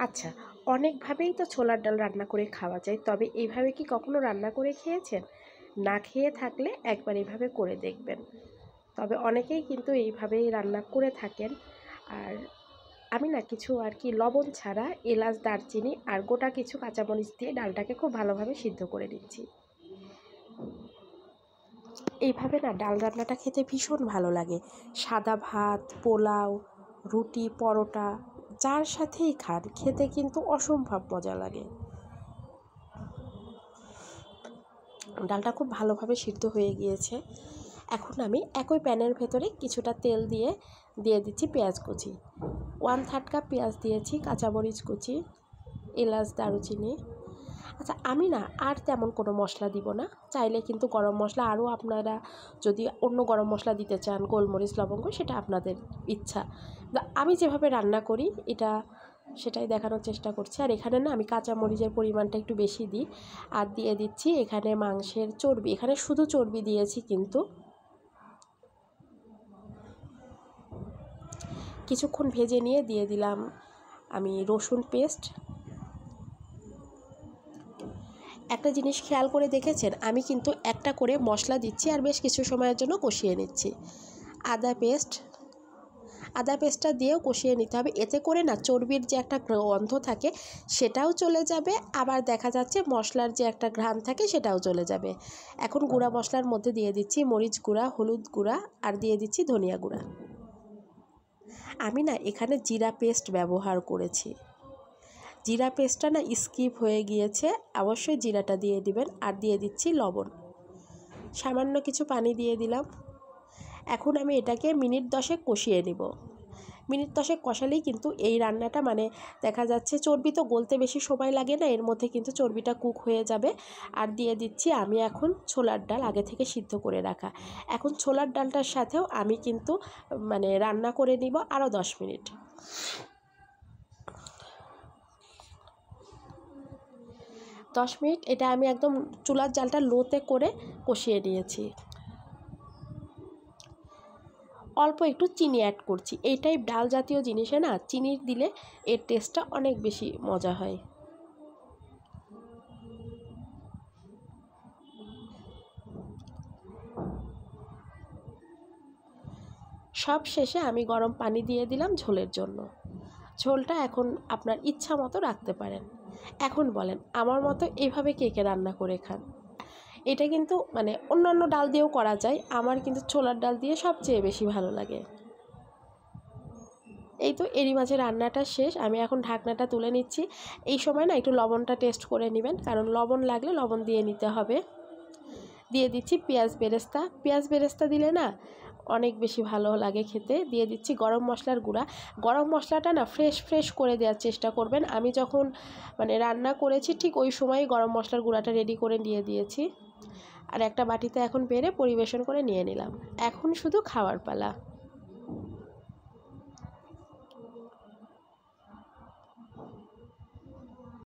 আচ্ছা, অনেকভাবেই তো ছোলার ডাল রান্না করে খাওয়া যায়, তবে এইভাবে কি কখনো রান্না করে খেয়েছেন? না খেয়ে থাকলে একবার এভাবে করে দেখবেন। তবে অনেকেই কিন্তু এইভাবেই রান্না করে থাকেন। আর আমি না কিছু আর কি লবণ ছাড়া এলাচ, দারচিনি আর গোটা কিছু কাঁচামরিচ দিয়ে ডালটাকে খুব ভালোভাবে সিদ্ধ করে নিচ্ছি। এইভাবে না ডাল রান্নাটা খেতে ভীষণ ভালো লাগে। সাদা ভাত, পোলাও, রুটি, পরোটা যার সাথেই খান খেতে কিন্তু অসম্ভব মজা লাগে। ডালটা খুব ভালোভাবে সিদ্ধ হয়ে গিয়েছে। এখন আমি একই প্যানের ভেতরে কিছুটা তেল দিয়ে দিচ্ছি পেঁয়াজ কুচি। 1/3 কাপ পেঁয়াজ দিয়েছি, কাঁচামরিচ কুচি, এলাচ, দারুচিনি। আচ্ছা, আমি না আর তেমন কোনো মশলা দিব না। চাইলে কিন্তু গরম মশলা আরও আপনারা যদি অন্য গরম মশলা দিতে চান, গোলমরিচ, লবঙ্গ, সেটা আপনাদের ইচ্ছা। আমি যেভাবে রান্না করি সেটাই দেখানোর চেষ্টা করছি। আর এখানে না আমি কাঁচামরিচের পরিমাণটা একটু বেশি দিই। আর দিয়ে দিচ্ছি এখানে মাংসের চর্বি। এখানে শুধু চর্বি দিয়েছি কিন্তু। কিছুক্ষণ ভেজে নিয়ে দিয়ে দিলাম আমি রসুন পেস্ট। একটা জিনিস খেয়াল করে দেখেছেন, আমি কিন্তু একটা করে মশলা দিচ্ছি আর বেশ কিছু সময়ের জন্য কষিয়ে নিচ্ছি। আদা পেস্টটা দিয়েও কষিয়ে নিতে হবে। এতে করে না চর্বির যে একটা গন্ধ থাকে সেটাও চলে যাবে, আবার দেখা যাচ্ছে মশলার যে একটা ঘ্রাণ থাকে সেটাও চলে যাবে। এখন গুঁড়া মশলার মধ্যে দিয়ে দিচ্ছি মরিচ গুঁড়া, হলুদ গুঁড়া আর দিয়ে দিচ্ছি ধনিয়া গুঁড়া। আমি না এখানে জিরা পেস্ট ব্যবহার করেছি। জিরা পেস্টটা না স্কিপ হয়ে গিয়েছে, অবশ্যই জিরাটা দিয়ে দিবেন। আর দিয়ে দিচ্ছি লবণ, সামান্য কিছু পানি দিয়ে দিলাম। এখন আমি এটাকে মিনিট 10 কষিয়ে নিব। মিনিট 10 কষালেই কিন্তু এই রান্নাটা মানে দেখা যাচ্ছে চর্বি তো গলতে বেশি সময় লাগে না, এর মধ্যে কিন্তু চর্বিটা কুক হয়ে যাবে। আর দিয়ে দিচ্ছি আমি এখন ছোলার ডাল আগে থেকে সিদ্ধ করে রাখা। এখন ছোলার ডালটার সাথেও আমি কিন্তু মানে রান্না করে নিব আরও 10 মিনিট। 10 মিনিট এটা আমি একদম চুলার জালটা লোতে করে কষিয়ে নিয়েছি। অল্প একটু চিনি অ্যাড করছি। এই টাইপ ডাল জাতীয় জিনিসে না চিনি দিলে এর টেস্টটা অনেক বেশি মজা হয়। সব শেষে আমি গরম পানি দিয়ে দিলাম ঝোলের জন্য। ঝোলটা এখন আপনার ইচ্ছা মতো রাখতে পারেন। এখন বলেন আমার মতো এভাবে কে কে রান্না করে খান? এটা কিন্তু মানে অন্যান্য ডাল দিয়েও করা যায়, আমার কিন্তু ছোলার ডাল দিয়ে সবচেয়ে বেশি ভালো লাগে। এই তো এরই মাঝে রান্নাটা শেষ, আমি এখন ঢাকনাটা তুলে নিচ্ছি। এই সময় না একটু লবণটা টেস্ট করে নেবেন, কারণ লবণ লাগলে লবণ দিয়ে নিতে হবে। দিয়ে দিচ্ছি পেঁয়াজ বেরেস্তা। পেঁয়াজ বেরেস্তা দিলে না অনেক বেশি ভালো লাগে খেতে। দিয়ে দিচ্ছি গরম মশলার গুঁড়া। গরম মশলাটা না ফ্রেশ করে দেওয়ার চেষ্টা করবেন। আমি যখন মানে রান্না করেছি ঠিক ওই সময়ই গরম মশলার গুঁড়াটা রেডি করে দিয়ে দিয়েছি। আর একটা বাটিতে এখন বেড়ে পরিবেশন করে নিয়ে নিলাম। এখন শুধু খাওয়ার পালা।